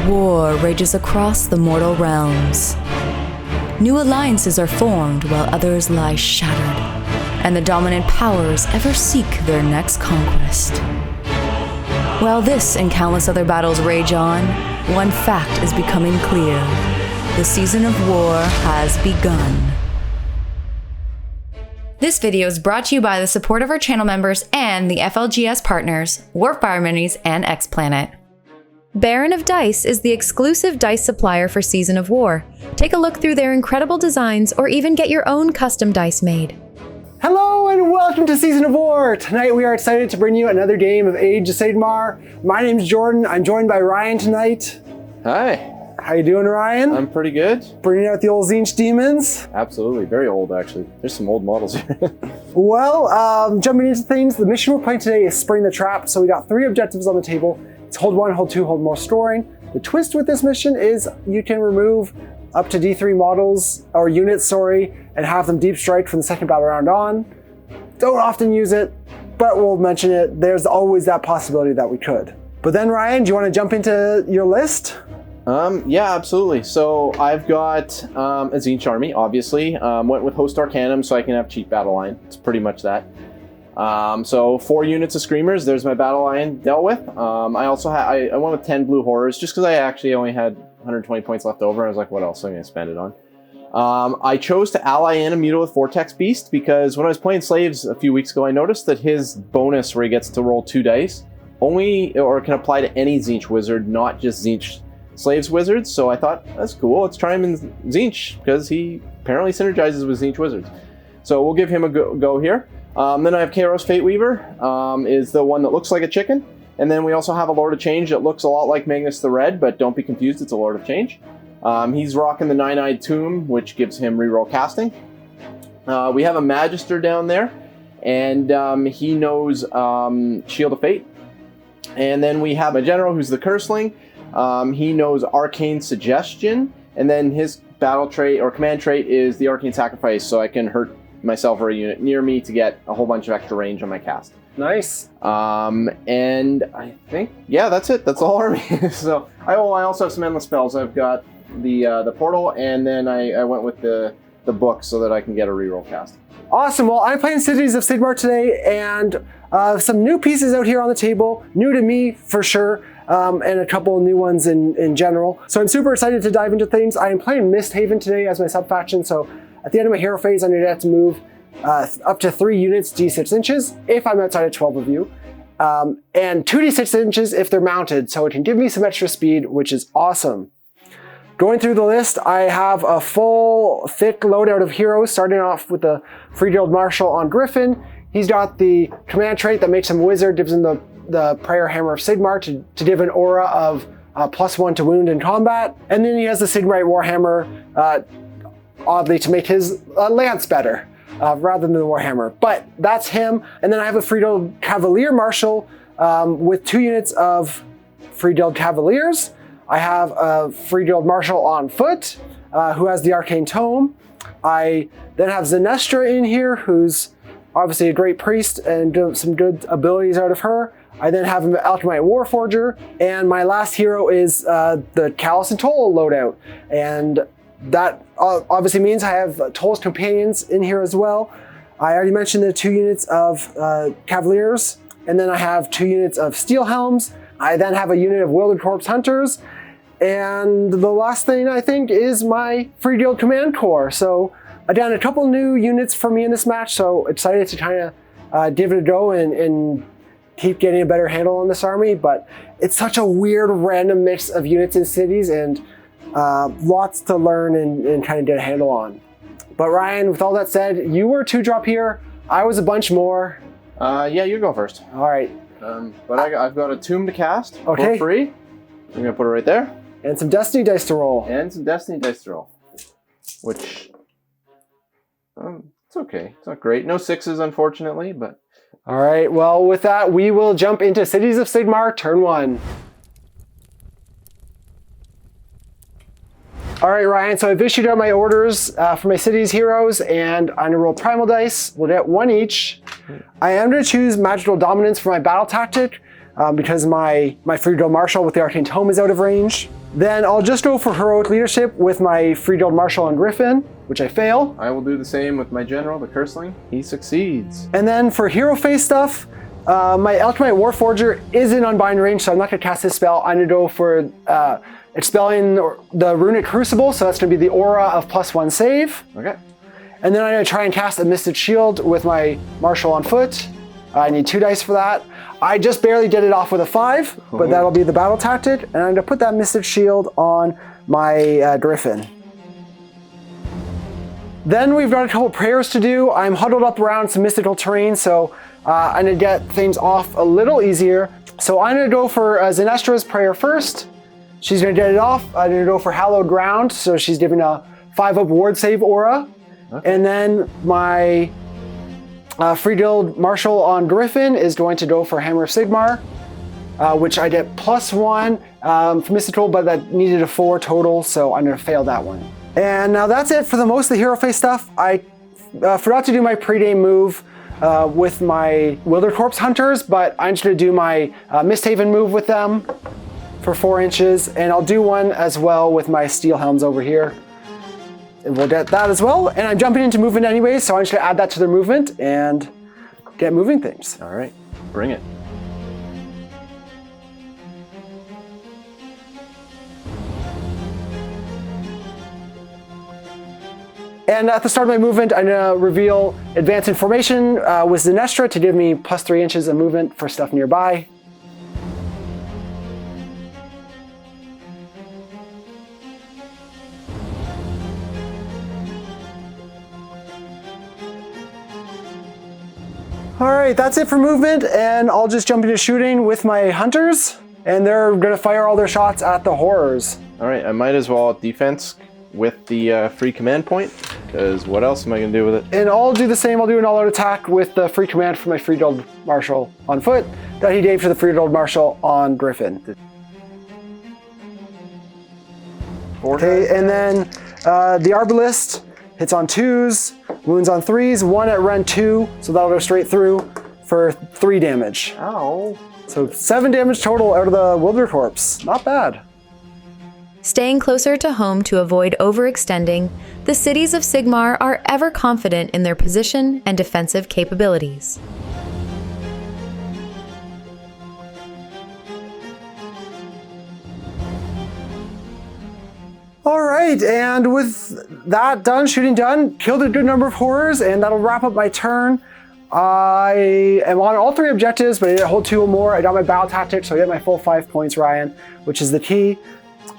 War rages across the mortal realms. New alliances are formed while others lie shattered, and the dominant powers ever seek their next conquest. While this and countless other battles rage on, one fact is becoming clear. The season of war has begun. This video is brought to you by the support of our channel members and the FLGS Partners, Warfire Minis, and X-Planet. Baron of Dice is the exclusive dice supplier for Season of War. Take a look through their incredible designs or even get your own custom dice made. Hello and welcome to Season of War! Tonight we are excited to bring you another game of Age of Sigmar. My name's Jordan. I'm joined by Ryan tonight. Hi. How you doing, Ryan? I'm pretty good. Bringing out the old Tzeentch demons. Absolutely. Very old, actually. There's some old models here. Well, jumping into things, the mission we're playing today is Spring the Trap. So we got 3 objectives on the table. It's hold 1, hold 2, hold more storing. The twist with this mission is you can remove up to D3 models, or units, and have them deep strike from the second battle round on. Don't often use it, but we'll mention it. There's always that possibility that we could. But then, Ryan, do you want to jump into your list? Yeah, absolutely. So I've got a Tzeentch army, obviously. Went with Host Arcanum so I can have cheap battle line. It's pretty much that. So 4 units of Screamers. There's my battle line dealt with. I also had I went with 10 Blue Horrors just because I actually only had 120 points left over. I was like, what else am I going to spend it on? I chose to ally in a Mutilith Vortex Beast because when I was playing Slaves a few weeks ago, I noticed that his bonus where he gets to roll 2 dice can apply to any Tzeentch wizard, not just Tzeentch Slaves wizards. So I thought, that's cool. Let's try him in Tzeentch because he apparently synergizes with Tzeentch wizards. So we'll give him a go here. Then I have Kairos Fate Weaver, is the one that looks like a chicken. And then we also have a Lord of Change that looks a lot like Magnus the Red, but don't be confused, it's a Lord of Change. He's rocking the Nine-Eyed Tomb, which gives him reroll casting. We have a Magister down there, and he knows Shield of Fate. And then we have a General who's the Curseling. He knows Arcane Suggestion, and then his battle trait or command trait is the Arcane Sacrifice, so I can hurt myself or a unit near me to get a whole bunch of extra range on my cast. Nice. And I think, yeah, that's it. That's all army. So I also have some endless spells. I've got the portal, and then I went with the book so that I can get a reroll cast. Awesome. Well, I'm playing Cities of Sigmar today, and some new pieces out here on the table. New to me, for sure. And a couple new ones in general. So I'm super excited to dive into things. I am playing Misthaven today as my sub-faction, so at the end of my hero phase, I need to have to move up to 3 units D6 inches if I'm outside of 12 of you, and 2 D6 inches if they're mounted, so it can give me some extra speed, which is awesome. Going through the list, I have a full, thick loadout of heroes, starting off with the Free-Guild Marshal on Griffin. He's got the command trait that makes him wizard, gives him the Prayer Hammer of Sigmar to give an aura of +1 to wound in combat. And then he has the Sigmarite Warhammer, oddly, to make his lance better, rather than the Warhammer. But that's him. And then I have a Free-Guild Cavalier Marshal with 2 units of Free-Guild Cavaliers. I have a Free-Guild Marshal on foot, who has the Arcane Tome. I then have Zenestra in here, who's obviously a great priest and some good abilities out of her. I then have an Alchemite Warforger, and my last hero is the Callous and Toll loadout. And that obviously means I have Toll's Companions in here as well. I already mentioned the 2 units of Cavaliers, and then I have 2 units of Steel Helms. I then have a unit of Wielded Corpse Hunters, and the last thing I think is my Free-Guild Command Corps. So again, a couple new units for me in this match, so excited to kind of give it a go and keep getting a better handle on this army. But it's such a weird random mix of units and cities, and lots to learn and kind of get a handle on. But Ryan, with all that said, you were 2-drop here. I was a bunch more. Yeah, you go first. All right. But I've got a Tomb to cast for free. I'm going to put it right there. And some Destiny dice to roll. And some Destiny dice to roll. Which, it's okay. It's not great. No 6s, unfortunately, but... All right, well, with that, we will jump into Cities of Sigmar, turn 1. All right, Ryan, so I've issued out my orders for my cities heroes, and I'm gonna roll primal dice. We'll get 1 each. I am gonna choose Magical Dominance for my battle tactic. because my Free-Drilled Marshal with the Arcane Tome is out of range. Then I'll just go for Heroic Leadership with my Free-Drilled Marshal on Griffin, which I fail. I will do the same with my general, the Curseling. He succeeds. And then for hero phase stuff, my Alchemite Warforger is in Unbind range, so I'm not going to cast this spell. I'm going to go for expelling the Runic Crucible, so that's going to be the aura of +1 save. Okay. And then I'm going to try and cast a Misted Shield with my Marshal on foot. I need 2 dice for that. I just barely did it off with a 5, but that'll be the battle tactic. And I'm going to put that Misted Shield on my Griffin. Then we've got a couple prayers to do. I'm huddled up around some mystical terrain, so I'm going to get things off a little easier. So I'm going to go for Zenestra's prayer first. She's going to get it off. I'm going to go for Hallowed Ground, so she's giving a 5-up ward save aura. Okay. And then my Free-Drilled Marshal on Griffin is going to go for Hammer of Sigmar, which I get +1 for mystical, but that needed a 4 total, so I'm going to fail that one. And now that's it for the most of the hero phase stuff. I forgot to do my pre-game move with my Wilder Corpse Hunters, but I'm just going to do my Misthaven move with them for 4 inches, and I'll do one as well with my Steel Helms over here. And we'll get that as well. And I'm jumping into movement anyway, so I'm just going to add that to their movement and get moving things. All right, bring it. And at the start of my movement, I'm going to reveal Advance in Formation with Zenestra to give me +3 inches of movement for stuff nearby. All right, that's it for movement, and I'll just jump into shooting with my hunters, and they're going to fire all their shots at the horrors. All right, I might as well defense with the free command point, because what else am I going to do with it? And I'll do the same. I'll do an all-out attack with the free command for my Free-Drilled Marshal on foot that he gave to the Free-Drilled Marshal on Griffin. Okay, and then the Arbalist hits on 2s, wounds on 3s, 1 at rend 2, so that'll go straight through for 3 damage. Ow. So 7 damage total out of the Wilder Corpse. Not bad. Staying closer to home to avoid overextending, the cities of Sigmar are ever confident in their position and defensive capabilities. All right, and with that done, shooting done, killed a good number of horrors, and that'll wrap up my turn. I am on all 3 objectives, but I didn't hold 2 or more. I got my battle tactics, so I get my full 5 points, Ryan, which is the key.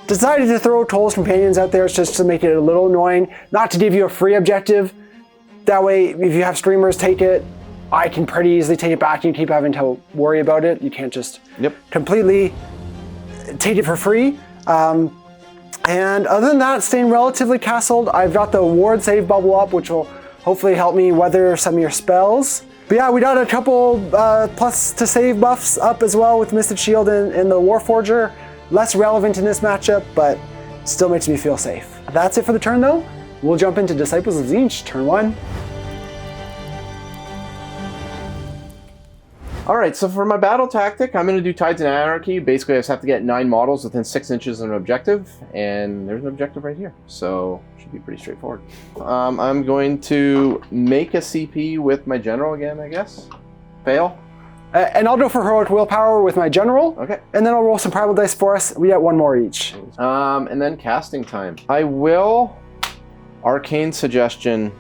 Decided to throw Toll's Companions out there just to make it a little annoying, not to give you a free objective. That way, if you have streamers take it, I can pretty easily take it back. You keep having to worry about it. You can't just completely take it for free. And other than that, staying relatively castled. I've got the ward save bubble up, which will hopefully help me weather some of your spells. But yeah, we got a couple plus to save buffs up as well with Misted Shield and the Warforger. Less relevant in this matchup, but still makes me feel safe. That's it for the turn though. We'll jump into Disciples of Tzeentch, turn 1. All right, so for my battle tactic, I'm going to do Tides in Anarchy. Basically, I just have to get 9 models within 6 inches of an objective, and there's an objective right here, so it should be pretty straightforward. I'm going to make a CP with my general again, I guess. Fail. And I'll go for Heroic Willpower with my general. Okay. And then I'll roll some Primal Dice for us. We get 1 more each. And then casting time. I will Arcane Suggestion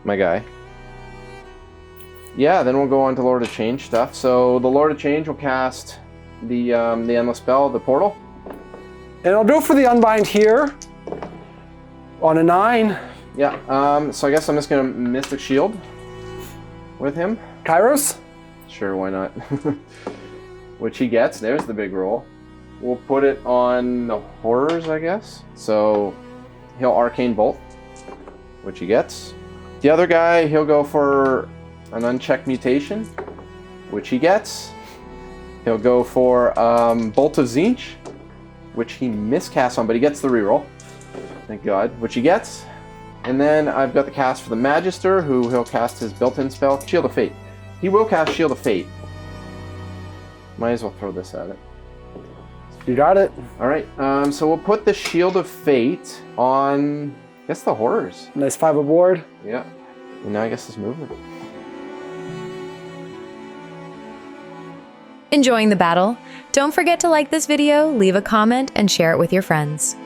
my guy. Yeah, then we'll go on to Lord of Change stuff. So the Lord of Change will cast the Endless Spell, the Portal. And I'll go for the Unbind here on a 9. Yeah, so I guess I'm just going to Mystic Shield with him. Kairos? Sure, why not? Which he gets. There's the big roll. We'll put it on the Horrors, I guess. So he'll Arcane Bolt, which he gets. The other guy, he'll go for an Unchecked Mutation, which he gets. He'll go for Bolt of Tzeentch, which he miscasts on, but he gets the reroll. Thank God, which he gets. And then I've got the cast for the Magister, who he'll cast his built-in spell, Shield of Fate. He will cast Shield of Fate. Might as well throw this at it. You got it. All right, so we'll put the Shield of Fate on, I guess, the Horrors. Nice 5 aboard. Yeah. And now I guess it's movement. Enjoying the battle? Don't forget to like this video, leave a comment, and share it with your friends.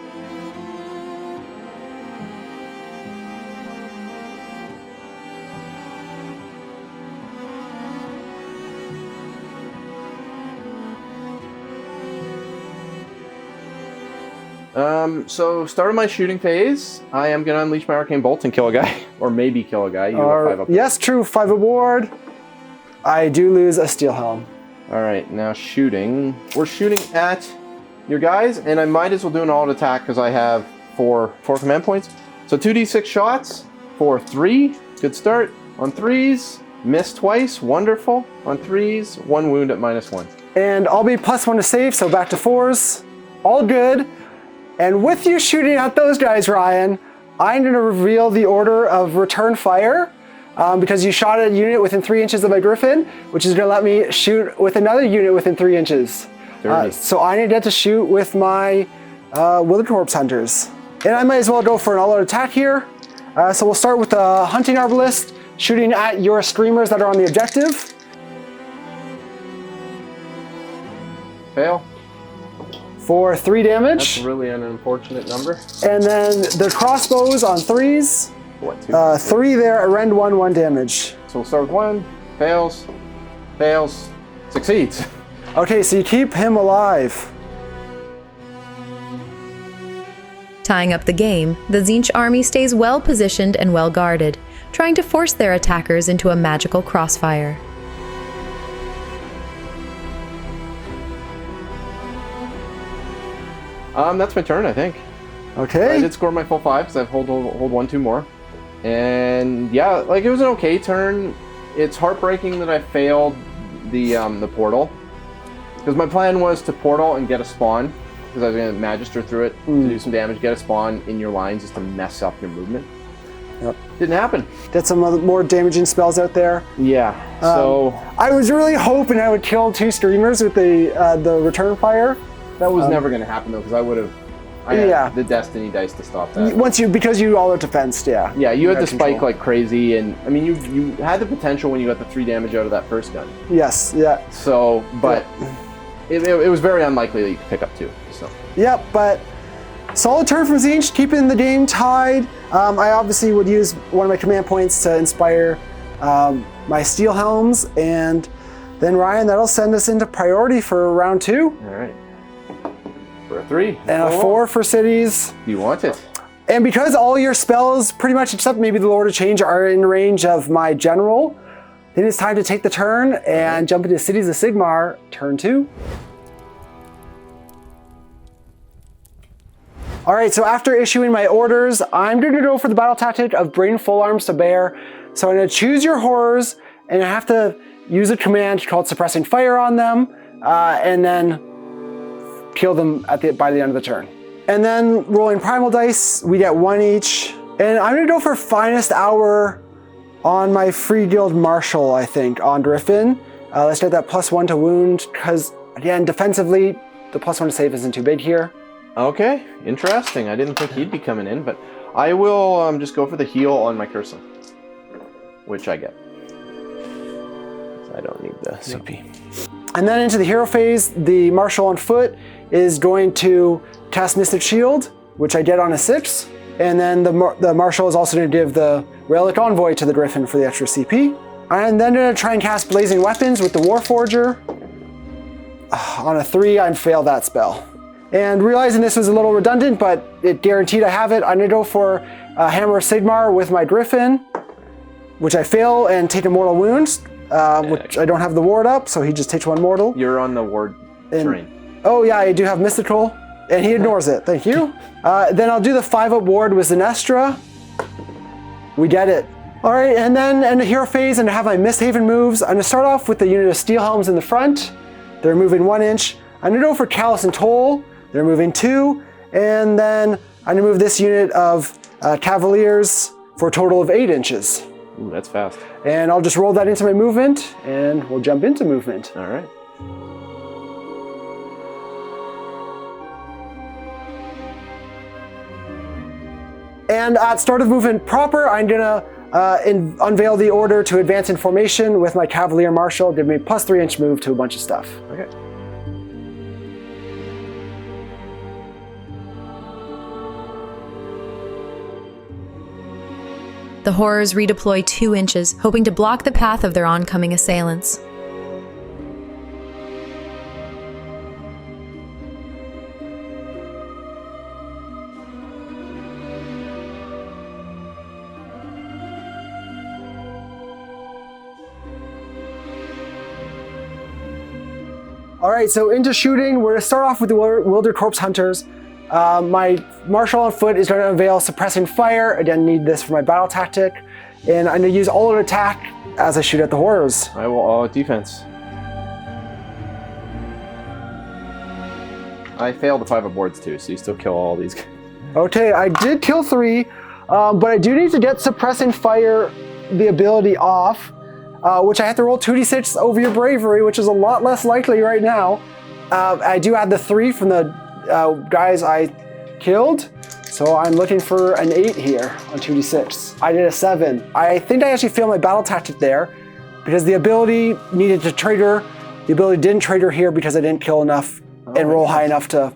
So start of my shooting phase, I am gonna unleash my Arcane Bolt and kill a guy, or maybe kill a guy. You have 5 up. Yes, true, 5 aboard. I do lose a Steel Helm. All right, now shooting. We're shooting at your guys, and I might as well do an auto attack because I have four command points. So 2d6 shots for 3. Good start. On 3s, miss twice. Wonderful. On 3s, 1 wound at -1. And I'll be +1 to save, so back to 4s. All good. And with you shooting at those guys, Ryan, I'm going to reveal the order of return fire because you shot at a unit within 3 inches of my Griffin, which is going to let me shoot with another unit within 3 inches. So I need to get to shoot with my Wither Corpse Hunters. And I might as well go for an all-out attack here. So we'll start with the Hunting Arbalist, shooting at your Screamers that are on the objective. Fail. For 3 damage. That's really an unfortunate number. And then the crossbows on 3s. What, 2? 3 there, a rend 1 damage. So we'll start with 1, fails, fails, succeeds. Okay, so you keep him alive. Tying up the game, the Tzeentch army stays well positioned and well guarded, trying to force their attackers into a magical crossfire. That's my turn, I think. Okay. I did score my full 5 because I've hold 1, 2 more. And yeah, like it was an okay turn. It's heartbreaking that I failed the portal. Because my plan was to portal and get a spawn. Because I was going to Magister through it to do some damage, get a spawn in your lines just to mess up your movement. Yep. Didn't happen. Get some other, more damaging spells out there. Yeah, so... I was really hoping I would kill 2 Screamers with the return fire. That was never going to happen though, because I would have... I had the Destiny dice to stop that. Because you all out defensed, yeah. Yeah, you had to spike like crazy, and I mean, you had the potential when you got the 3 damage out of that first gun. Yes, yeah. So, but it was very unlikely that you could pick up 2. So. Yep, but solid turn from Tzeentch, keeping the game tied. I obviously would use one of my command points to inspire my Steel Helms, and then Ryan, that'll send us into priority for round 2. All right. For a 3. And a 4 for cities. You want it. And because all your spells, pretty much except maybe the Lord of Change, are in range of my general, then it's time to take the turn and jump into Cities of Sigmar, turn 2. All right, so after issuing my orders, I'm going to go for the battle tactic of bring full arms to bear. So I'm going to choose your horrors, and I have to use a command called Suppressing Fire on them, and then kill them by the end of the turn. And then rolling primal dice, we get 1 each. And I'm gonna go for Finest Hour on my Free Guild Marshal, I think, on Griffin. Let's get that +1 to wound, because again, defensively, the +1 to save isn't too big here. Okay, interesting. I didn't think he'd be coming in, but I will just go for the heal on my Curson, which I get. I don't need the CP. And then into the hero phase, the Marshal on foot is going to cast Mystic Shield, which I get on a 6. And then the Marshal is also going to give the Relic Envoy to the Griffin for the extra CP. And then going to try and cast Blazing Weapons with the Warforger. On a 3, I failed that spell. And realizing this was a little redundant, but it guaranteed I have it, I'm going to go for Hammer of Sigmar with my Griffin, which I fail and take a mortal wound, which I don't have the ward up, so he just takes 1 mortal. You're on the ward terrain. Oh yeah, I do have Mystical, and he ignores it. Thank you. Then I'll do the 5-up ward with Zenestra. We get it. All right, and then in the hero phase, and I have my Misthaven moves. I'm gonna start off with the unit of Steel Helms in the front. They're moving 1 inch. I'm gonna go for Callous and Toll. They're moving 2, and then I'm gonna move this unit of Cavaliers for a total of 8 inches. Ooh, that's fast. And I'll just roll that into my movement, and we'll jump into movement. All right. And at start of movement proper, I'm gonna unveil the order to advance in formation with my Cavalier Marshal. Give me a plus 3-inch move to a bunch of stuff. Okay. The horrors redeploy 2 inches, hoping to block the path of their oncoming assailants. All right, so into shooting, we're gonna start off with the Wilder Corpse Hunters. My Marshal on foot is gonna unveil Suppressing Fire. Again, need this for my battle tactic. And I'm gonna use all-out attack as I shoot at the horrors. I will all-out defense. I failed the 5 of boards too, so you still kill all these guys. Okay, I did kill 3, but I do need to get Suppressing Fire, the ability off, which I have to roll 2d6 over your bravery, which is a lot less likely right now. I do add the 3 from the guys I killed, so I'm looking for an 8 here on 2d6. I did a 7. I think I actually failed my battle tactic there, because the ability needed to trigger. The ability didn't trigger here because I didn't kill enough and roll high enough to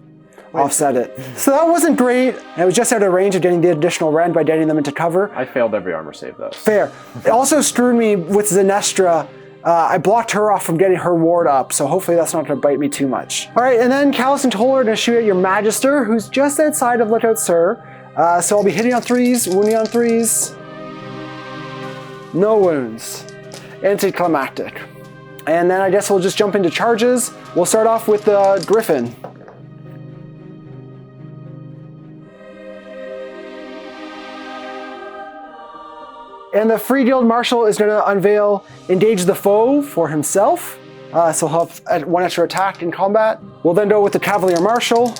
offset it. So that wasn't great. I was just out of range of getting the additional rend by getting them into cover. I failed every armor save though. Fair. It also screwed me with Zenestra. I blocked her off from getting her ward up, so hopefully that's not gonna bite me too much. All right, and then Callus and Toll are gonna shoot at your Magister, who's just outside of Lookout Sir. So I'll be hitting on 3s, wounding on 3s. No wounds. Anticlimactic. And then I guess we'll just jump into charges. We'll start off with the Griffin. And the Free Guild Marshal is going to unveil Engage the Foe for himself. So he'll have 1 extra attack in combat. We'll then go with the Cavalier Marshal.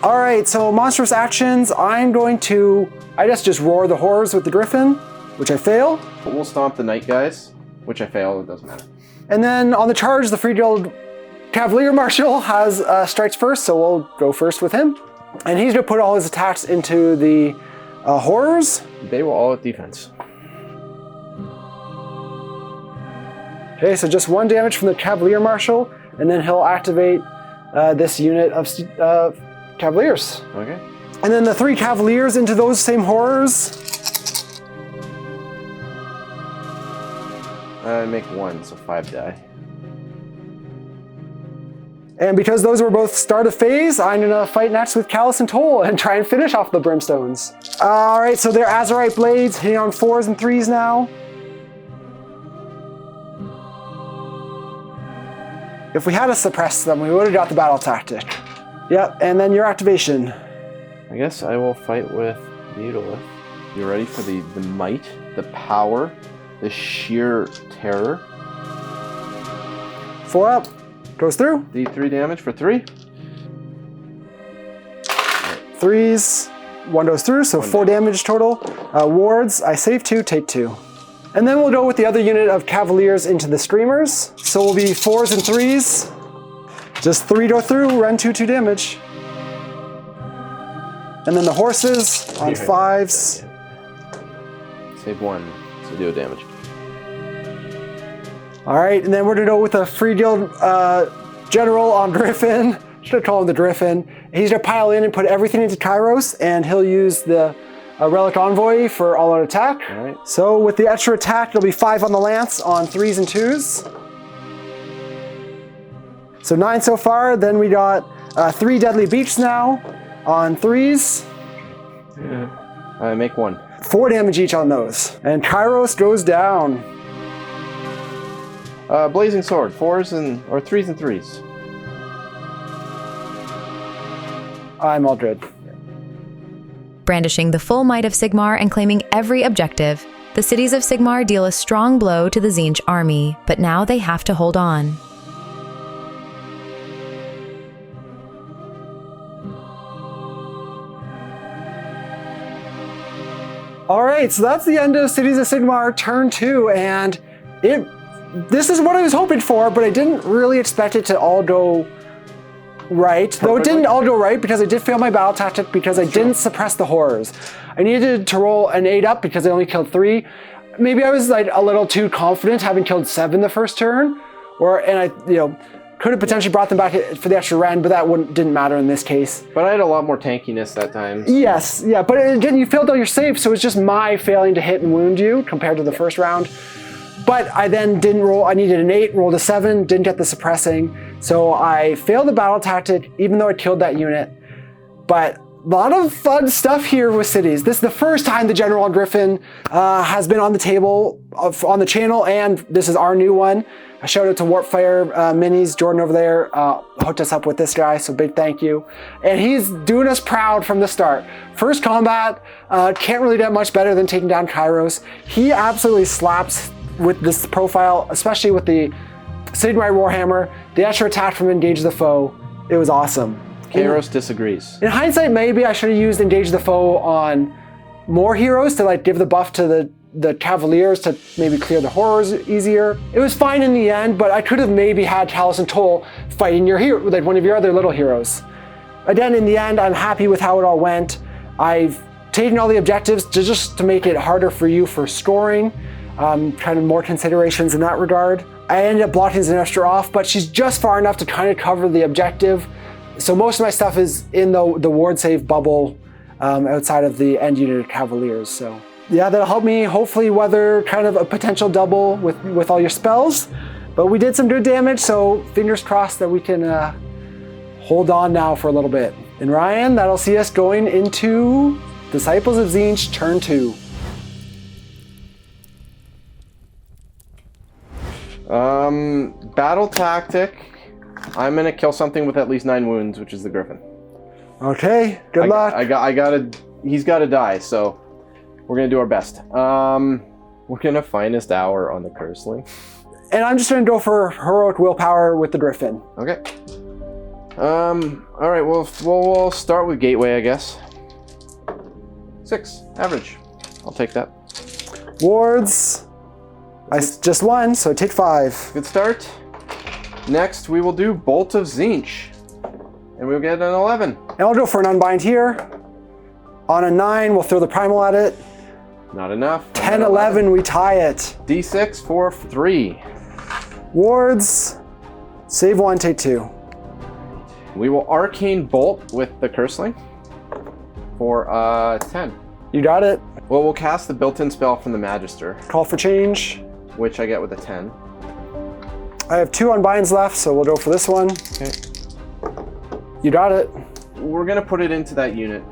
All right, so monstrous actions. I'm going to, I guess, just roar the horrors with the Griffin, which I fail. But we'll stomp the Night guys, which I fail, it doesn't matter. And then on the charge, the Free Guild Cavalier Marshal has strikes first, so we'll go first with him. And he's gonna put all his attacks into the horrors. They will all-out defense. Okay, so just 1 damage from the Cavalier Marshal, and then he'll activate this unit of Cavaliers. Okay. And then the 3 Cavaliers into those same horrors. I make 1, so 5 die. And because those were both start of phase, I'm gonna fight next with Callus and Toll and try and finish off the Brimstones. All right, so they're Azurite Blades, hitting on 4s and 3s now. If we had to suppress them, we would have got the battle tactic. Yep, and then your activation. I guess I will fight with Mutolith. You ready for the might, the power, the sheer terror? 4 up. Goes through. D3 damage for 3. 3s, 1 goes through, so 4 damage total. Wards, I save 2, take 2. And then we'll go with the other unit of Cavaliers into the Screamers. So we'll be 4s and 3s. Just 3 go through, run 2 damage. And then the horses on 5s. Save 1, so do damage. All right, and then we're gonna go with a Free Guild General on Griffin. Should call him the Griffin. He's gonna pile in and put everything into Kairos, and he'll use the Relic Envoy for all-out attack. All right. So with the extra attack, it'll be 5 on the Lance on 3s and 2s. So 9 so far. Then we got 3 Deadly Beats now on 3s. Yeah. I make 1. 4 damage each on those. And Kairos goes down. Blazing Sword, 4s or 3s and 3s. I'm all good. Brandishing the full might of Sigmar and claiming every objective, the cities of Sigmar deal a strong blow to the Tzeentch army, but now they have to hold on. All right, so that's the end of Cities of Sigmar Turn 2, and it this is what I was hoping for, but I didn't really expect it to all go right. Though it didn't all go right because I did fail my battle tactic because I didn't suppress the horrors. I needed to roll an 8 up because I only killed 3. Maybe I was like a little too confident having killed 7 the first turn, and I could have potentially brought them back for the extra rend, but that didn't matter in this case. But I had a lot more tankiness that time. Yes, yeah, but again, you failed all your saves, so it's just my failing to hit and wound you compared to the first round. But I then didn't roll, I needed an 8, rolled a 7, didn't get the suppressing, so I failed the battle tactic, even though I killed that unit. But a lot of fun stuff here with cities. This is the first time the General on Griffin has been on the table, on the channel, and this is our new one. A shout out to Warpfire Minis, Jordan over there hooked us up with this guy, so big thank you. And he's doing us proud from the start. First combat, can't really get much better than taking down Kairos. He absolutely slaps with this profile, especially with the Sigmar Warhammer, the extra attack from Engage the Foe. It was awesome. Kairos disagrees. In hindsight, maybe I should have used Engage the Foe on more heroes to like give the buff to the Cavaliers to maybe clear the horrors easier. It was fine in the end, but I could have maybe had Callus and Toll fighting your hero, like one of your other little heroes. Again, in the end, I'm happy with how it all went. I've taken all the objectives just to make it harder for you for scoring, kind of more considerations in that regard. I ended up blocking Zenestra off, but she's just far enough to kind of cover the objective. So most of my stuff is in the ward save bubble outside of the end unit of Cavaliers. So yeah, that'll help me hopefully weather kind of a potential double with all your spells. But we did some good damage, so fingers crossed that we can hold on now for a little bit. And Ryan, that'll see us going into Disciples of Tzeentch turn 2. Battle tactic. I'm gonna kill something with at least 9 wounds, which is the Griffin. Okay, good luck. He's gotta die, so we're gonna do our best. We're gonna finest hour on the Curseling. And I'm just gonna go for heroic willpower with the Griffin. Okay. All right. We'll start with Gateway, I guess. 6 average. I'll take that. Wards. I just won, so take 5. Good start. Next, we will do Bolt of Tzeentch, and we'll get an 11. And I'll go for an unbind here. On a 9, we'll throw the primal at it. Not enough. 10, 11, we tie it. D6 for 3. Wards. Save 1, take 2. We will Arcane Bolt with the Curseling for 10. You got it. Well, we'll cast the built-in spell from the Magister, Call for change. which I get with a 10. I have 2 unbinds left, so we'll go for this one. Okay. You got it. We're gonna put it into that unit.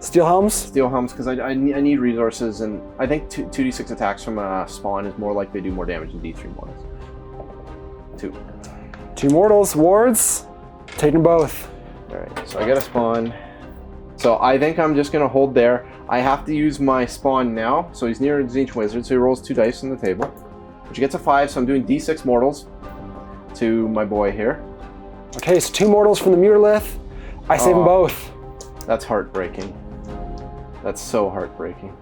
Steel helms. Steel helms, because I need resources, and I think 2d6 attacks from a spawn is more likely to do more damage than d3 mortals. 2. 2 mortals. Wards. Taking both. Alright, so I get a spawn. So I think I'm just gonna hold there. I have to use my spawn now, so he's near Tzeentch Wizard, so he rolls 2 dice on the table, which gets a 5, so I'm doing d6 mortals to my boy here. Okay, so 2 mortals from the Mutolith. I save them both. That's heartbreaking. That's so heartbreaking.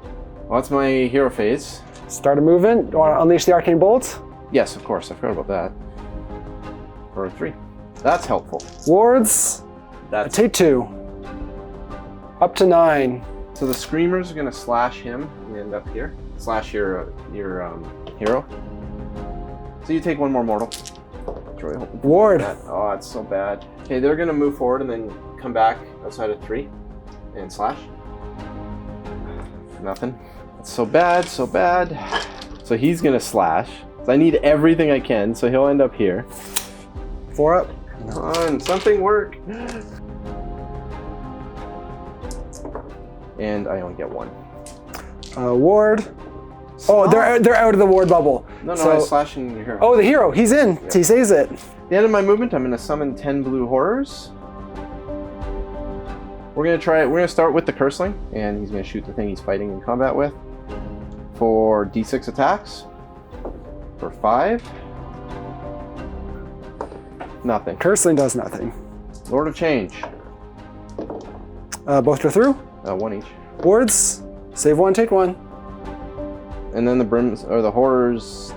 Well, that's my hero phase. Start a movement. Want to unleash the arcane bolt? Yes, of course, I forgot about that. For 3. That's helpful. Wards. That's Take 2. Up to 9. So the Screamers are gonna slash him and end up here. Slash your hero. So you take 1 more mortal. It's really hoping to Ward. do that. Oh, it's so bad. Okay, they're gonna move forward and then come back outside of 3 and slash. Nothing. It's so bad, so bad. So he's gonna slash. So I need everything I can, so he'll end up here. 4 up. Come on, something work. And I only get 1. Ward. Oh, they're out of the ward bubble. No, So- I was slashing your hero. Oh, the hero. He's in. Yeah. He saves it. At the end of my movement, I'm gonna summon 10 blue horrors. We're gonna start with the Curseling, and he's gonna shoot the thing he's fighting in combat with for d6 attacks for 5. Nothing. Curseling does nothing. Lord of Change. Both go through. 1 each. Wards. Save 1, take 1. And then the brims or the horrors.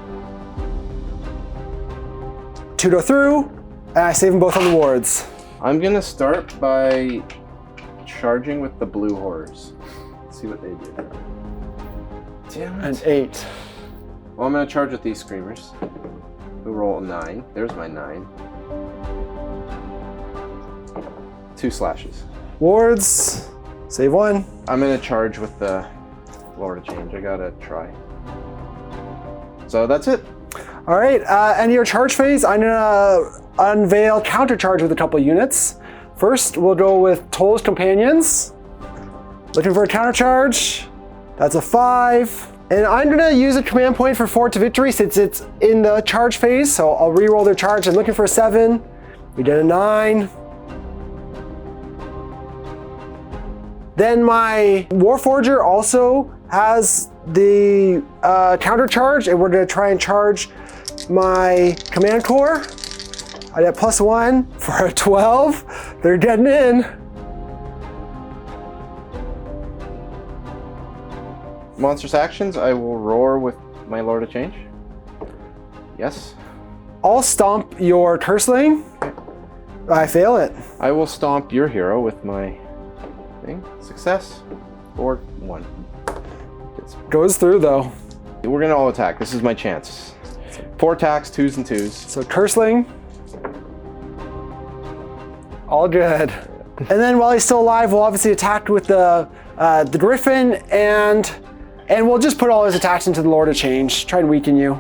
2 go through, and I save them both on the wards. I'm gonna start by charging with the blue horrors. Let's see what they do. Damn it. And 8. Well, I'm gonna charge with these screamers. Who roll a 9. There's my 9. 2 slashes. Wards, save 1. I'm gonna charge with the Lord of Change. I gotta try. So that's it. All right, and your charge phase, I'm gonna unveil countercharge with a couple units. First, we'll go with Toll's Companions. Looking for a countercharge. That's a 5. And I'm gonna use a command point for Forward to Victory since it's in the charge phase, so I'll re-roll their charge. I'm looking for a 7. We did a 9. Then my Warforger also has the counter charge, and we're gonna try and charge my command core. I got +1 for a 12. They're getting in. Monstrous actions, I will roar with my Lord of Change. Yes. I'll stomp your Curseling. I fail it. I will stomp your hero with my thing. Success. Or 1. Goes through though. We're gonna all attack. This is my chance. 4 attacks, 2s and 2s. So Curseling. All good. And then while he's still alive, we'll obviously attack with the Griffin, and we'll just put all his attacks into the Lord of Change. Try and weaken you.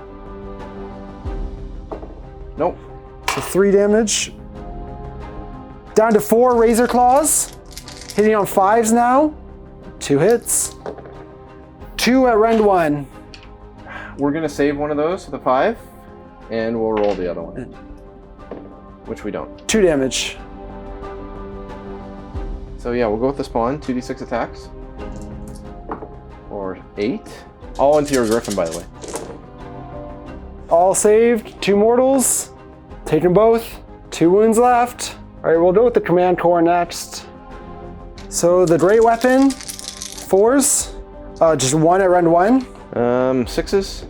Nope. So 3 damage. Down to 4 Razor Claws. Hitting on 5s now. 2 hits. 2 at rend 1. We're gonna save one of those with a 5, and we'll roll the other one. Which we don't. 2 damage. So yeah, we'll go with the spawn, 2d6 attacks. Or 8. All into your Griffin, by the way. All saved. 2 mortals. Take them both. 2 wounds left. All right, we'll go with the command core next. So the great weapon, 4s. Just 1 at rend 1. 6s.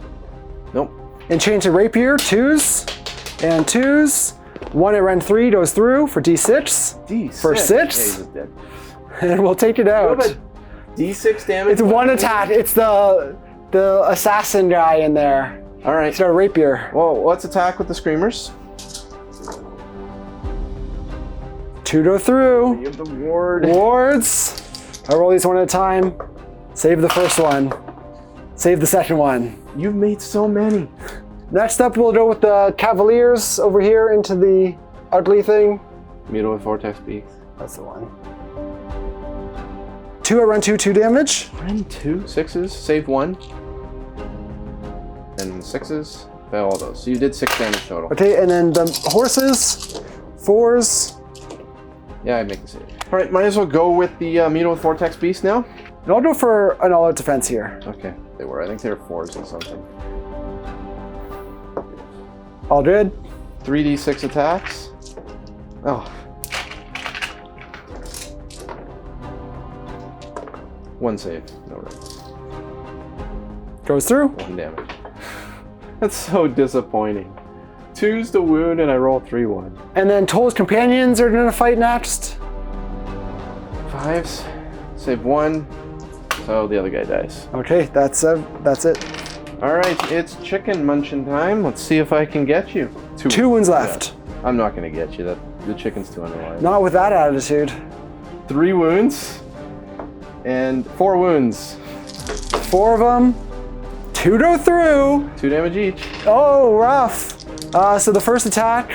Nope. Enchanted Rapier, 2s. And 2s. 1 at rend 3 goes through for D6. D6. For 6. Yeah, dead. And we'll take it out. D6 damage. It's 1 attack. It's the assassin guy in there. All right. It's got a rapier. Well, let's attack with the screamers. 2 go through. You have the ward. Wards. I roll these one at a time. Save the first one. Save the second one. You've made so many. Next up, we'll go with the Cavaliers over here into the ugly thing. Mutal with Vortex Beaks. That's the one. 2 at run 2, 2 damage. Run 2, 6s, save 1. And 6s, fail all those. So you did 6 damage total. Okay, and then the horses, 4s. Yeah, I make the save. All right, might as well go with the Mutal with Vortex Beast now. And I'll go for an all-out defense here. Okay, they were. I think they were 4s and something. All good. 3d6 attacks. Oh. 1 save. No rolls. Goes through. 1 damage. That's so disappointing. 2's to wound and I roll 3-1. And then Toll's companions are gonna fight next. 5s. Save 1. So the other guy dies. Okay, that's it. All right, it's chicken munching time. Let's see if I can get you. 2 wounds left. Yeah. I'm not gonna get you. The chicken's too underlined. Not with that attitude. 3 wounds and 4 wounds. 4 of them. 2 go through. 2 damage each. Oh, rough. So the first attack,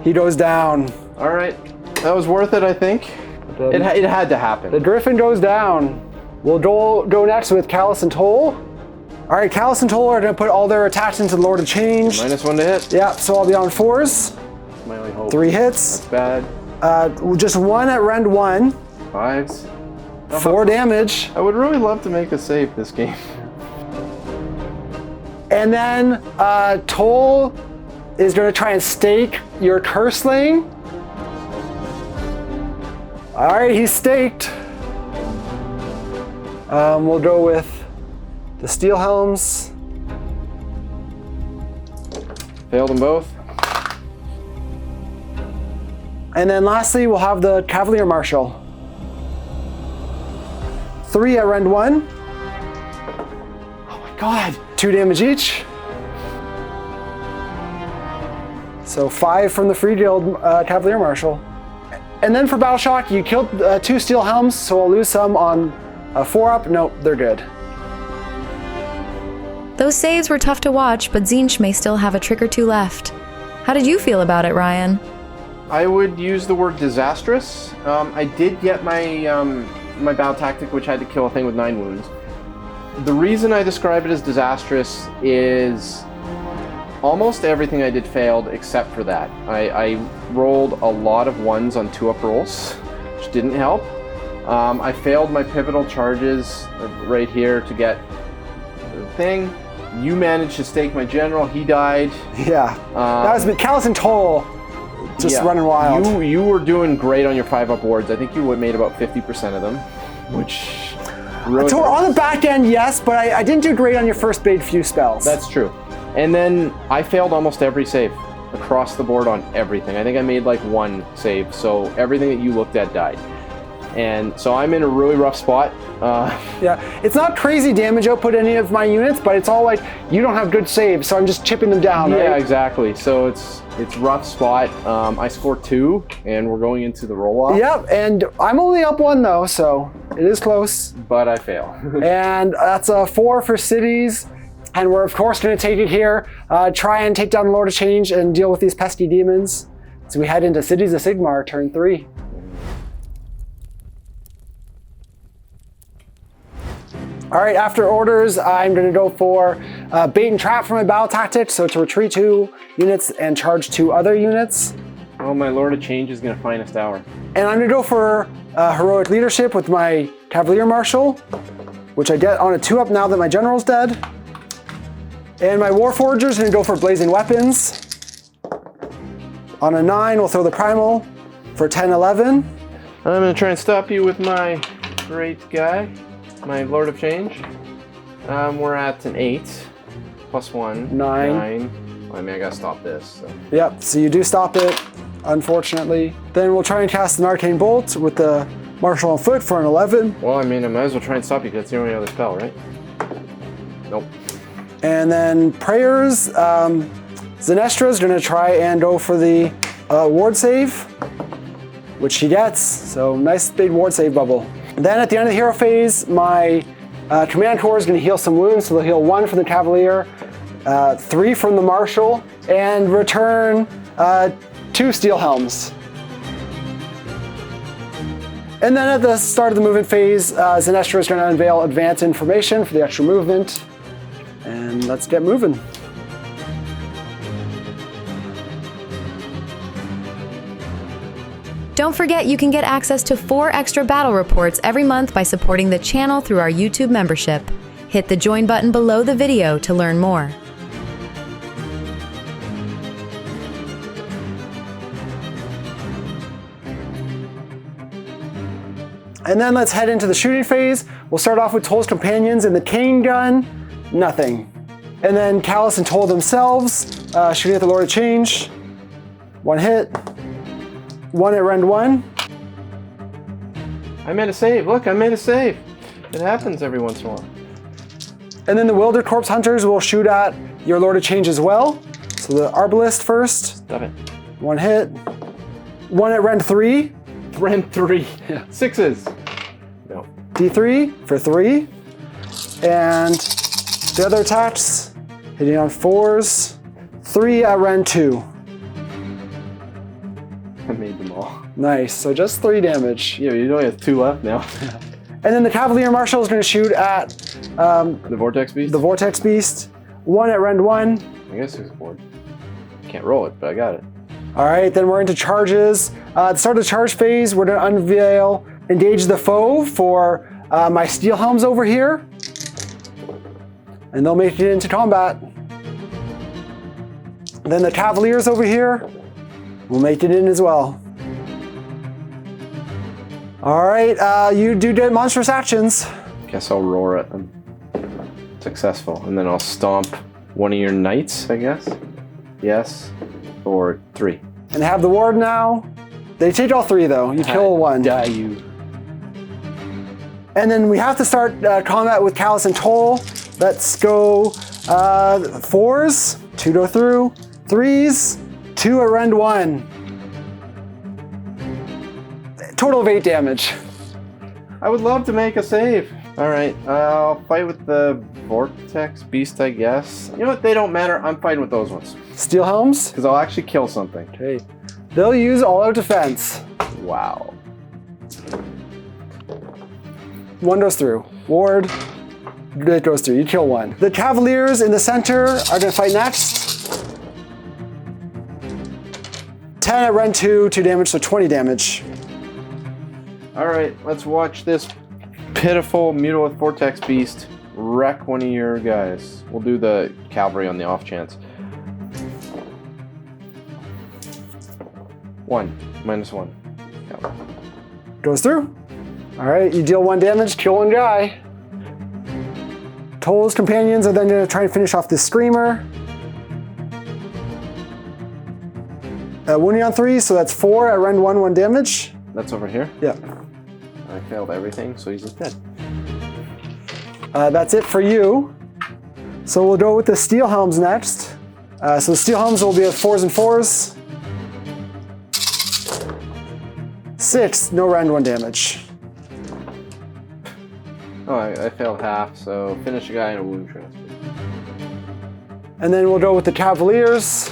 he goes down. All right, that was worth it, I think. It had to happen. The Griffin goes down. We'll go next with Callus and Toll. All right, Callus and Toll are gonna put all their attacks into the Lord of Change. -1 to hit. Yeah, so I'll be on 4s. My only hope. 3 hits. That's bad. Just 1 at rend 1. 5s. 4 damage. I would really love to make a save this game. And then Toll is gonna try and stake your Curseling. All right, he's staked. We'll go with the Steel Helms. Failed them both. And then lastly, we'll have the Cavalier Marshal. 3 at rend 1. Oh my god. 2 damage each. So 5 from the free guild Cavalier Marshal. And then for Battle Shock, you killed 2 steel helms, so I'll lose some on 4 up. Nope, they're good. Those saves were tough to watch, but Tzeentch may still have a trick or 2 left. How did you feel about it, Ryan? I would use the word disastrous. I did get my my battle tactic, which had to kill a thing with 9 wounds. The reason I describe it as disastrous is almost everything I did failed except for that. I rolled a lot of 1s on 2-up rolls, which didn't help. I failed my pivotal charges right here to get the thing. You managed to stake my general, he died. Yeah, that was Callus and Toll just running wild. You were doing great on your 5-up wards. I think you made about 50% of them, which really so on the back end, yes, but I didn't do great on your first big few spells. That's true. And then I failed almost every save across the board on everything. I think I made like 1 save, so everything that you looked at died. And so I'm in a really rough spot. Yeah, it's not crazy damage output any of my units, but it's all like, you don't have good saves, so I'm just chipping them down, yeah, right? exactly. So it's rough spot. I scored 2, and we're going into the roll-off. Yep, and I'm only up 1 though, so it is close. But I fail. And that's a 4 for cities. And we're of course going to take it here, try and take down the Lord of Change and deal with these pesky demons. So we head into Cities of Sigmar, turn 3. All right, after orders, I'm going to go for bait and trap for my battle tactic, so to retreat 2 units and charge 2 other units. Oh, my Lord of Change is going to find us tower. And I'm going to go for heroic leadership with my Cavalier Marshal, which I get on a 2-up now that my general's dead. And my Warforger's going to go for blazing weapons. On a 9, we'll throw the primal for 10-11. I'm going to try and stop you with my great guy. My Lord of Change. We're at an 8, plus 1. 9. Well, I mean, I gotta stop this. So. Yep, so you do stop it, unfortunately. Then we'll try and cast an Arcane Bolt with the Marshal on foot for an 11. Well, I mean, I might as well try and stop you because it's the only other spell, right? Nope. And then Prayers, Zenestra's gonna try and go for the ward save, which she gets. So nice big ward save bubble. And then at the end of the hero phase, my command corps is going to heal some wounds, so they'll heal 1 from the Cavalier, 3 from the Marshal, and return 2 steel helms. And then at the start of the movement phase, Zenestra is going to unveil advanced information for the extra movement. And let's get moving. Don't forget you can get access to 4 extra battle reports every month by supporting the channel through our YouTube membership. Hit the join button below the video to learn more. And then let's head into the shooting phase. We'll start off with Toll's companions and the cane gun, nothing. And then Callus and Toll themselves, shooting at the Lord of Change. 1 hit. 1 at rend 1. I made a save. Look, I made a save. It happens every once in a while. And then the Wilder Corpse Hunters will shoot at your Lord of Change as well. So the Arbalist first. Stop it. 1 hit. 1 at rend 3. Rend 3. Yeah. 6s. No. D3 for 3. And the other attacks, hitting on 4s. 3 at rend 2. I made them all. Nice, so just 3 damage. Yeah, you only have 2 left now. And then the Cavalier Marshal is going to shoot at the Vortex Beast? the Vortex Beast. 1 at rend 1. I guess it's a board. Can't roll it, but I got it. All right, then we're into charges. At the start of the charge phase, we're going to unveil Engage the Foe for my Steel Helms over here. And they'll make it into combat. Then the Cavaliers over here will make it in as well. All right, you do get monstrous actions. Guess I'll roar at them. Successful. And then I'll stomp one of your knights, I guess. Yes. Or 3. And have the ward now. They change all 3 though. You kill 1. Die you. And then we have to start combat with Callus and Toll. Let's go 4s, 2 go through, 3s, 2 at rend 1. Total of 8 damage. I would love to make a save. All right, I'll fight with the Vortex Beast, I guess. You know what? They don't matter. I'm fighting with those ones. Steel Helms. Because I'll actually kill something. Okay. They'll use all-out defense. Wow. 1 goes through. Ward. It goes through. You kill 1. The Cavaliers in the center are going to fight next. 10 at rend 2, 2 damage, so 20 damage. All right, let's watch this pitiful Mutilith Vortex Beast wreck one of your guys. We'll do the cavalry on the off chance. 1, -1. Cavalry. Goes through. All right, you deal 1 damage, kill 1 guy. Toll's companions are then going to try and finish off this Screamer. Wounding on 3, so that's 4 at rend 1, 1 damage. That's over here? Yeah. I failed everything, so he's just dead. That's it for you. So we'll go with the Steel Helms next. So the Steel Helms will be at 4s and 4s. 6, no rend 1 damage. Oh, I failed half, so finish a guy in a wound transfer. And then we'll go with the Cavaliers.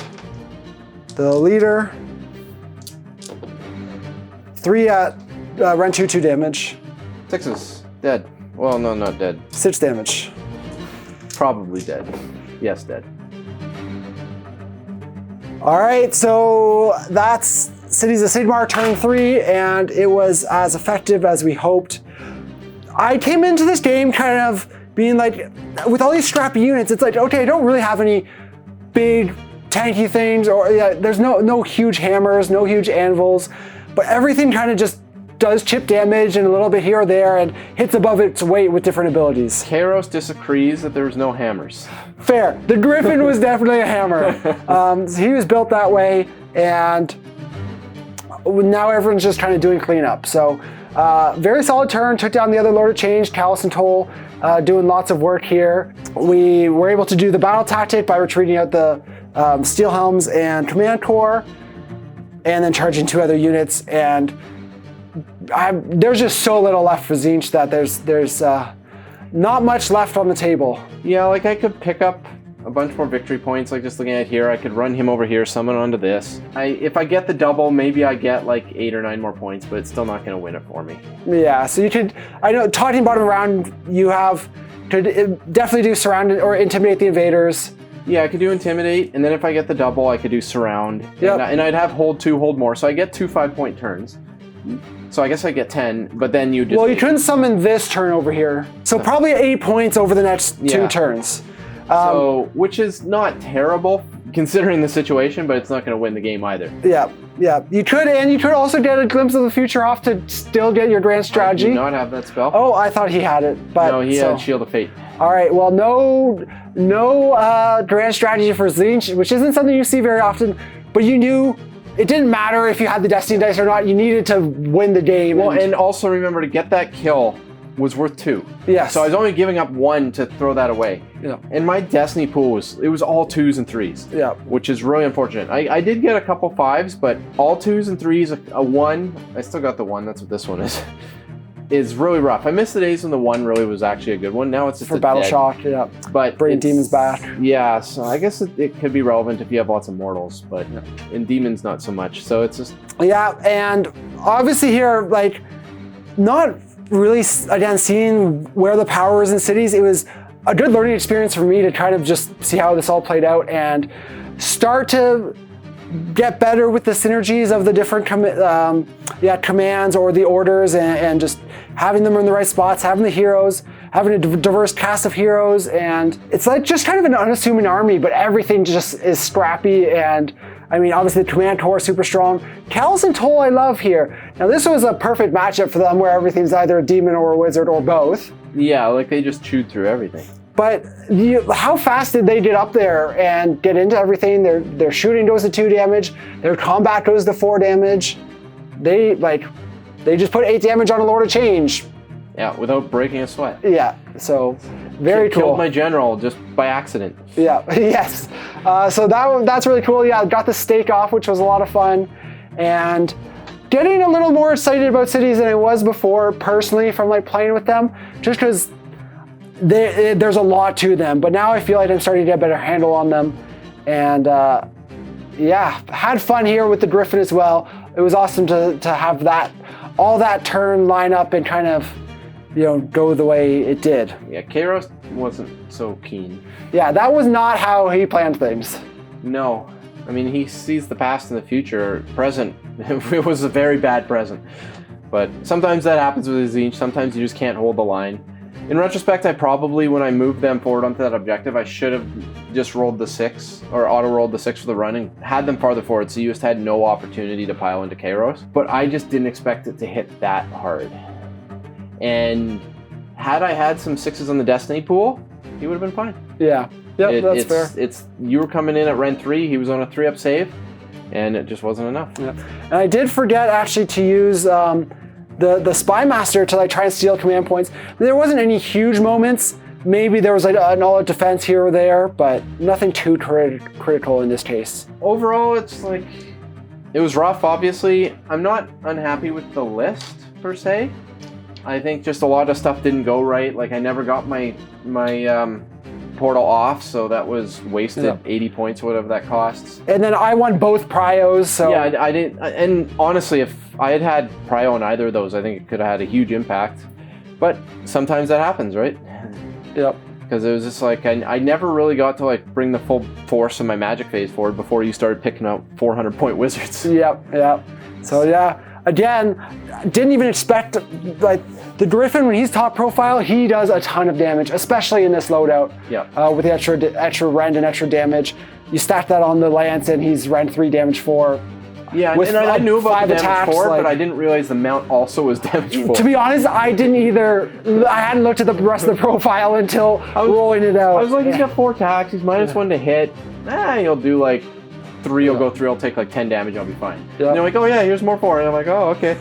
The leader. 3 at rend 2, 2 damage. 6s, dead. Well, no, not dead. 6 damage. Probably dead. Yes, dead. All right, so that's Cities of Sigmar turn 3, and it was as effective as we hoped. I came into this game kind of being like, with all these scrappy units, it's like, okay, I don't really have any big tanky things, or there's no huge hammers, no huge anvils, but everything kind of just does chip damage and a little bit here or there and hits above its weight with different abilities. Kairos disagrees that there was no hammers. Fair. The Griffin was definitely a hammer. So he was built that way, and now everyone's just kind of doing cleanup. So very solid turn, took down the other Lord of Change, Callus and Toll, doing lots of work here. We were able to do the battle tactic by retreating out the Steel Helms and Command Corps, and then charging 2 other units, and there's just so little left for Tzeentch that there's not much left on the table. Yeah, like I could pick up a bunch more victory points, like just looking at here. I could run him over here, summon onto this. If I get the double, maybe I get like 8 or 9 more points, but it's still not going to win it for me. Yeah, so you could, I know, talking bottom round, you could definitely do surround or intimidate the invaders. Yeah, I could do intimidate, and then if I get the double, I could do surround. Yep. And I'd have hold 2, hold more, so I get 2 5-point turns. So I guess I get 10, but then you just... Well, you couldn't summon this turn over here. So probably 8 points over the next 2 turns. So, which is not terrible, considering the situation, but it's not going to win the game either. Yeah, yeah. You could also get a glimpse of the future off to still get your grand strategy. I do not have that spell. Oh, I thought he had it, but... No, he had Shield of Fate. All right, well, no grand strategy for Tzeentch, which isn't something you see very often, but you knew it didn't matter if you had the Destiny dice or not. You needed to win the game. Well, and also remember, to get that kill was worth 2. Yes. So I was only giving up 1 to throw that away. Yeah. And my Destiny pool was all 2s and 3s. Yeah. Which is really unfortunate. I did get a couple 5s, but all 2s and 3s, a 1, I still got the 1, that's what this one is really rough. I missed the days when the 1 really was actually a good one. Now it's just for Battle Shock, yeah. But Brilliant Demon's back. Yeah, so I guess it could be relevant if you have lots of mortals, but in Demons not so much. So it's just... Yeah, and obviously here, like, not really, again, seeing where the power is in cities, it was a good learning experience for me to kind of just see how this all played out and start to get better with the synergies of the different commands or the orders, and just having them in the right spots, having the heroes, having a diverse cast of heroes, and it's like just kind of an unassuming army, but everything just is scrappy. And I mean, obviously the Command Corps is super strong. Callus and Toll I love here. Now this was a perfect matchup for them where everything's either a demon or a wizard or both. Yeah, like they just chewed through everything. But how fast did they get up there and get into everything? Their shooting goes to 2 damage. Their combat goes to 4 damage. they just put 8 damage on a Lord of Change. Yeah, without breaking a sweat. Yeah, so very cool. Killed my general just by accident. Yeah, yes. So that's really cool. Yeah, got the stake off, which was a lot of fun. And getting a little more excited about cities than I was before, personally, from like playing with them, just because there's a lot to them. But now I feel like I'm starting to get a better handle on them. And yeah, had fun here with the Griffin as well. It was awesome to have all that turn line up and kind of, go the way it did. Yeah, Kairos wasn't so keen. Yeah, that was not how he planned things. No. I mean, he sees the past and the future. Present, it was a very bad present. But sometimes that happens with Tzeentch. Sometimes you just can't hold the line. In retrospect, I probably, when I moved them forward onto that objective, I should have just rolled the 6, or auto-rolled the 6 for the run and had them farther forward, so you just had no opportunity to pile into Kairos. But I just didn't expect it to hit that hard. And had I had some 6s on the Destiny pool, he would have been fine. Yeah, that's fair. You were coming in at Ren 3, he was on a 3-up save, and it just wasn't enough. Yeah. And I did forget actually to use the Spy Master to try and steal command points. There wasn't any huge moments. Maybe there was an all-out defense here or there, but nothing too critical in this case. Overall, it was rough, obviously. I'm not unhappy with the list, per se. I think just a lot of stuff didn't go right. I never got my portal off, so that was wasted. Yeah. 80 points, whatever that costs. And then I won both prios, so... Yeah, I didn't... And honestly, if I had prio on either of those, I think it could have had a huge impact. But sometimes that happens, right? Yep. Because it was just I never really got to bring the full force of my magic phase forward before you started picking out 400-point wizards. Yep. So yeah, again, didn't even expect, the Griffin, when he's top profile, he does a ton of damage, especially in this loadout. Yeah. With the extra rend and extra damage. You stack that on the Lance and he's rend 3, damage 4. Yeah, and I knew about the damage 4, but I didn't realize the mount also was damage 4. To be honest, I didn't either. I hadn't looked at the rest of the profile until rolling it out. I was he's got 4 attacks, he's -1 to hit. He'll do 3, he'll go 3, I'll take 10 damage, I'll be fine. Yep. And they're oh yeah, here's more 4. And I'm oh, okay.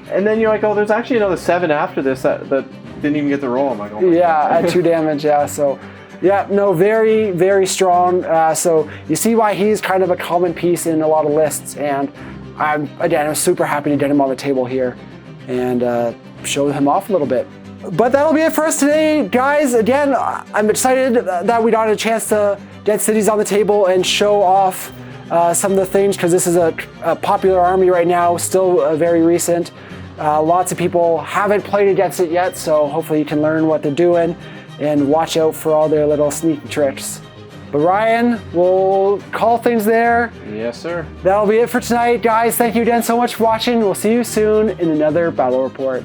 And then you're oh, there's actually another 7 after this that didn't even get the roll. I'm oh my God. At 2 damage, yeah, so. Yeah, no, very, very strong. So you see why he's kind of a common piece in a lot of lists. And I'm super happy to get him on the table here and show him off a little bit. But that'll be it for us today, guys. Again, I'm excited that we got a chance to get cities on the table and show off some of the things, because this is a popular army right now, still very recent. Lots of people haven't played against it yet, so hopefully you can learn what they're doing and watch out for all their little sneaky tricks. But Ryan, we'll call things there. Yes, sir. That'll be it for tonight, guys. Thank you again so much for watching. We'll see you soon in another Battle Report.